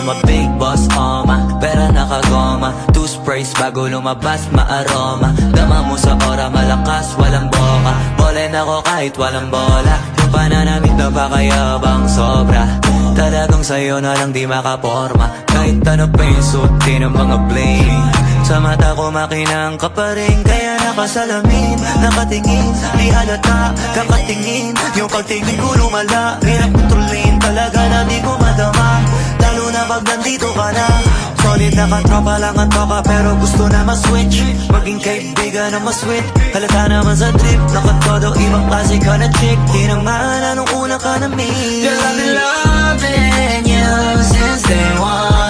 I'm a big boss, pera nakagoma. Two sprays bago lumabas, maaroma. Dama mo sa ora, malakas, walang boka. Bolen ako kahit walang bola. Yung pananamit na pakayabang sobra. Talagang sa'yo na lang di makaporma. Kahit ano pa yung suotin ng mga bling. Sa mata ko makinang ka pa rin. Kaya nakasalamin, nakatingin. Di halata, kakatingin. Yung pagtingin ko lumala. Hirap kontrolin, talaga na di ko madama. Lalo na pag nandito ka na. Solid na katropa lang ang toka, pero gusto na ma-switch. Maging kaibigan na ma-sweet. Halata naman sa trip, nakatodo ibang klase ka na chick. Di naman anong una ka na meet. Girl, I've been loving you since day one.